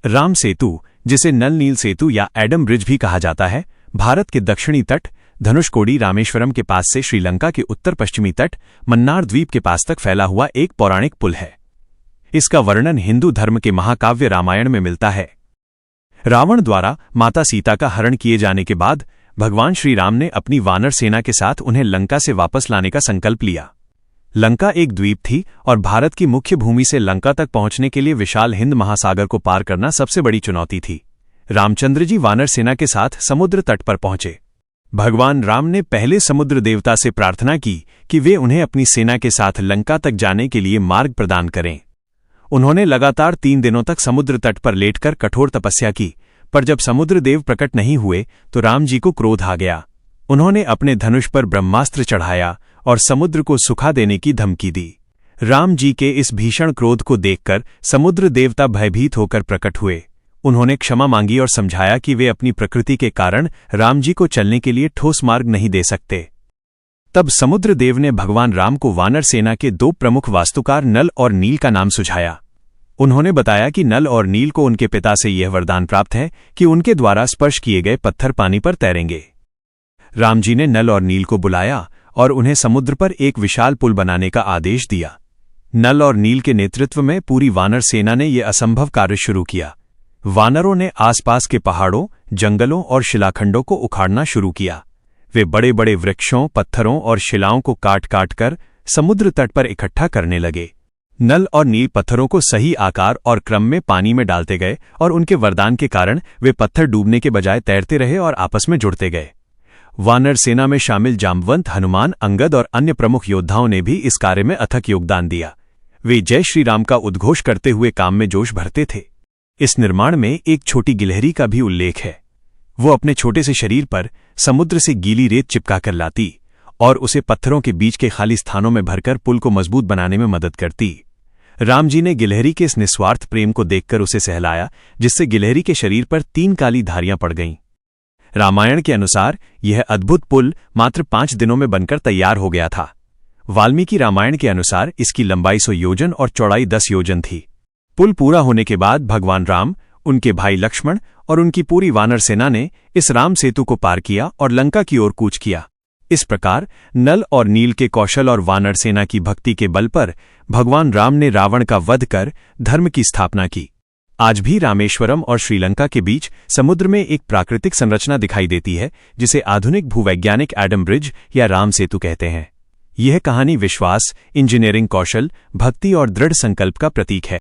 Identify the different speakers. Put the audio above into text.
Speaker 1: राम सेतु, जिसे नल नील सेतु या Adam bridge भी कहा जाता है, भारत के दक्षिणी तट धनुषकोडी रामेश्वरम के पास से श्रीलंका के उत्तर पश्चिमी तट मन्नार द्वीप के पास तक फैला हुआ एक पौराणिक पुल है। इसका वर्णन हिंदू धर्म के महाकाव्य रामायण में मिलता है। रावण द्वारा माता सीता का हरण किए जाने के बाद भगवान श्री राम ने अपनी वानर सेना के साथ उन्हें लंका से वापस लाने का संकल्प लिया। लंका एक द्वीप थी और भारत की मुख्य भूमि से लंका तक पहुंचने के लिए विशाल हिंद महासागर को पार करना सबसे बड़ी चुनौती थी। रामचंद्र जी वानर सेना के साथ समुद्र तट पर पहुंचे। भगवान राम ने पहले समुद्र देवता से प्रार्थना की कि वे उन्हें अपनी सेना के साथ लंका तक जाने के लिए मार्ग प्रदान करें। उन्होंने लगातार 3 दिनों तक समुद्र तट पर लेटकर कठोर तपस्या की, पर जब समुद्र देव प्रकट नहीं हुए तो राम जी को क्रोध आ गया। उन्होंने अपने धनुष पर ब्रह्मास्त्र चढ़ाया और समुद्र को सुखा देने की धमकी दी। राम जी के इस भीषण क्रोध को देखकर समुद्र देवता भयभीत होकर प्रकट हुए। उन्होंने क्षमा मांगी और समझाया कि वे अपनी प्रकृति के कारण राम जी को चलने के लिए ठोस मार्ग नहीं दे सकते। तब समुद्र देव ने भगवान राम को वानर सेना के 2 प्रमुख वास्तुकार नल और नील का नाम सुझाया। उन्होंने बताया कि नल और नील को उनके पिता से यह वरदान प्राप्त है कि उनके द्वारा स्पर्श किए गए पत्थर पानी पर तैरेंगे। राम जी ने नल और नील को बुलाया और उन्हें समुद्र पर एक विशाल पुल बनाने का आदेश दिया। नल और नील के नेतृत्व में पूरी वानर सेना ने यह असंभव कार्य शुरू किया। वानरों ने आसपास के पहाड़ों, जंगलों और शिलाखंडों को उखाड़ना शुरू किया। वे बड़े बड़े वृक्षों, पत्थरों और शिलाओं को काट काट कर समुद्र तट पर इकट्ठा करने लगे। नल और नील पत्थरों को सही आकार और क्रम में पानी में डालते गए और उनके वरदान के कारण वे पत्थर डूबने के बजाय तैरते रहे और आपस में जुड़ते गए। वानर सेना में शामिल जाम्बवंत, हनुमान, अंगद और अन्य प्रमुख योद्धाओं ने भी इस कार्य में अथक योगदान दिया। वे जय श्री राम का उद्घोष करते हुए काम में जोश भरते थे। इस निर्माण में एक छोटी गिलहरी का भी उल्लेख है। वो अपने छोटे से शरीर पर समुद्र से गीली रेत चिपका कर लाती और उसे पत्थरों के बीच के खाली स्थानों में भरकर पुल को मजबूत बनाने में मदद करती। राम जी ने गिलहरी के इस निस्वार्थ प्रेम को देखकर उसे सहलाया, जिससे गिलहरी के शरीर पर 3 काली धारियां पड़ गईं। रामायण के अनुसार यह अद्भुत पुल मात्र 5 दिनों में बनकर तैयार हो गया था। वाल्मीकि रामायण के अनुसार इसकी लंबाई 100 योजन और चौड़ाई 10 योजन थी। पुल पूरा होने के बाद भगवान राम, उनके भाई लक्ष्मण और उनकी पूरी वानर सेना ने इस राम सेतु को पार किया और लंका की ओर कूच किया। इस प्रकार नल और नील के कौशल और वानर सेना की भक्ति के बल पर भगवान राम ने रावण का वध कर धर्म की स्थापना की। आज भी रामेश्वरम और श्रीलंका के बीच समुद्र में एक प्राकृतिक संरचना दिखाई देती है, जिसे आधुनिक भूवैज्ञानिक एडम ब्रिज या राम सेतु कहते हैं। यह कहानी विश्वास, इंजीनियरिंग कौशल, भक्ति और दृढ़ संकल्प का प्रतीक है।